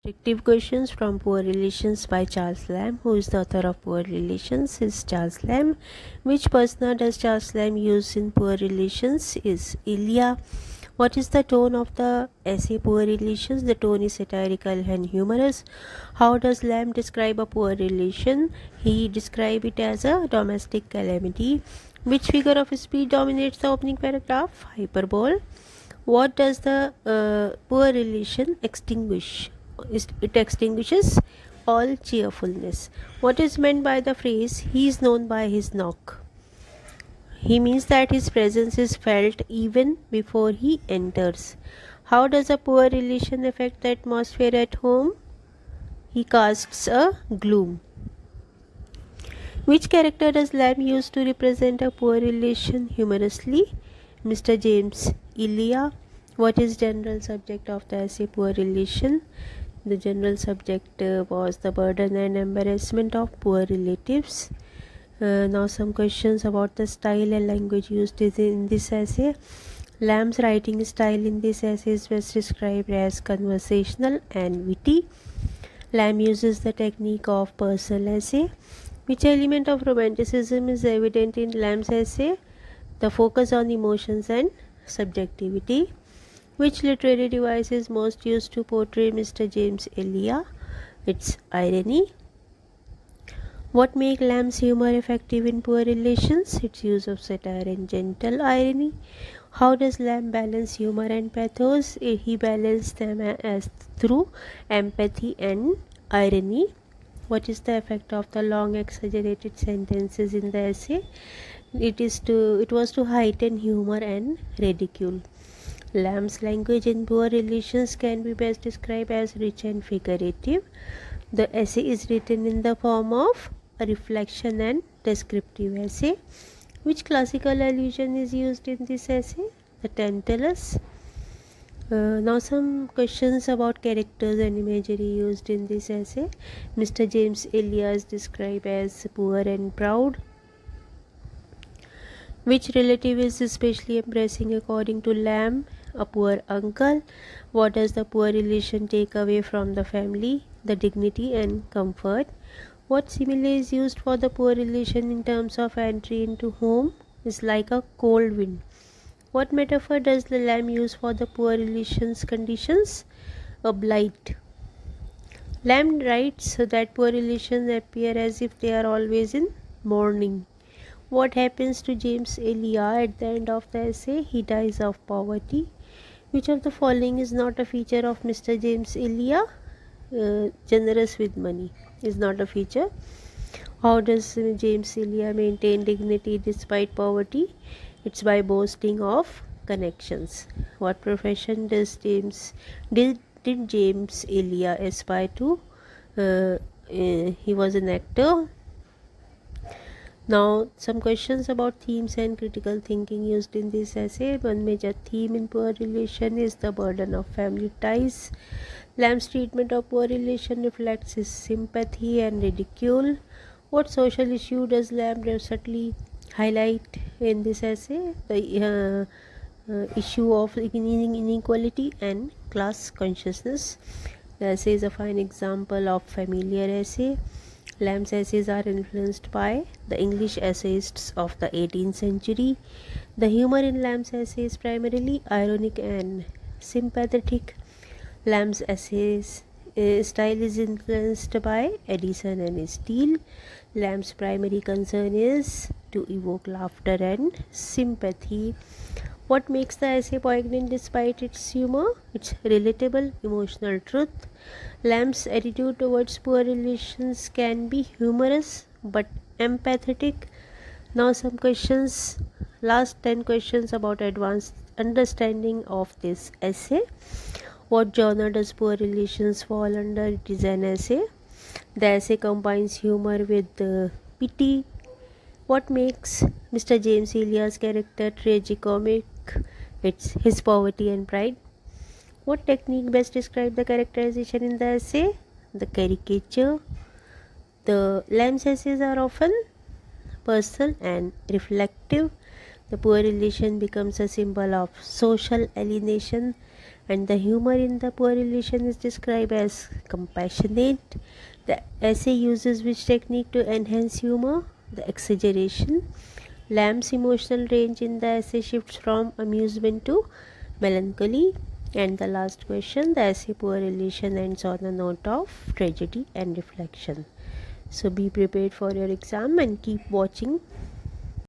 Detective questions from Poor Relations by Charles Lamb. Who is the author of Poor Relations? Is Charles Lamb. Which persona does Charles Lamb use in Poor Relations? Is Ilya. What is the tone of the essay Poor Relations? The tone is satirical and humorous. How does Lamb describe a poor relation? He describes it as a domestic calamity. Which figure of speech dominates the opening paragraph? Hyperbole. What does the poor relation extinguish? It extinguishes all cheerfulness. What is meant by the phrase, he is known by his knock? He means that his presence is felt even before he enters. How does a poor relation affect the atmosphere at home? He casts a gloom. Which character does Lamb use to represent a poor relation humorously? Mr. James Ilya. What is general subject of the essay Poor Relation? The general subject was the burden and embarrassment of poor relatives. Now some questions about the style and language used in this essay. Lamb's writing style in this essay is best described as conversational and witty. Lamb uses the technique of personal essay. Which element of romanticism is evident in Lamb's essay? The focus on emotions and subjectivity. Which literary device is most used to portray Mr. James Ilya? It's irony. What makes Lamb's humor effective in poor relations? Its use of satire and gentle irony. How does Lamb balance humor and pathos? He balances them as through empathy and irony. What is the effect of the long exaggerated sentences in the essay? It was to heighten humor and ridicule. Lamb's language in poor relations can be best described as rich and figurative. The essay is written in the form of a reflection and descriptive essay. Which classical allusion is used in this essay? The Tantalus. Now some questions about characters and imagery used in this essay. Mr. James Ilya is described as poor and proud. Which relative is especially embarrassing according to Lamb? A poor uncle. What does the poor relation take away from the family? The dignity and comfort. What simile is used for the poor relation in terms of entry into home? Is like a cold wind. What metaphor does the Lamb use for the poor relations conditions? A blight. Lamb writes that poor relations appear as if they are always in mourning. What happens to James Ilya at the end of the essay? He dies of poverty. Which of the following is not a feature of Mr. James Ilya? Generous with money is not a feature. How does James Ilya maintain dignity despite poverty? It's by boasting of connections. What profession does did James Ilya aspire to? He was an actor. Now some questions about themes and critical thinking used in this essay. One major theme in poor relation is the burden of family ties. Lamb's treatment of poor relation reflects his sympathy and ridicule. What social issue does Lamb subtly highlight in this essay? The issue of inequality and class consciousness. The essay is a fine example of familiar essay. Lamb's essays are influenced by the English essayists of the 18th century. The humor in Lamb's essay is primarily ironic and sympathetic. Lamb's essays style is influenced by Addison and Steele. Lamb's primary concern is to evoke laughter and sympathy. What makes the essay poignant despite its humor? Its relatable emotional truth. Lamb's attitude towards poor relations can be humorous but empathetic. Now some questions, last 10 questions about advanced understanding of this essay. What genre does poor relations fall under? It is an essay. The essay combines humor with pity. What makes Mr. James Ilya's character tragicomic? It's his poverty and pride. What technique best describes the characterization in the essay? The caricature. The Lamb's essays are often personal and reflective. The poor relation becomes a symbol of social alienation. and the humor in the poor relation is described as compassionate. The essay uses which technique to enhance humor? The exaggeration. Lamb's emotional range in the essay shifts from amusement to melancholy. And the last question, the essay poor relation ends on a note of tragedy and reflection. So be prepared for your exam and keep watching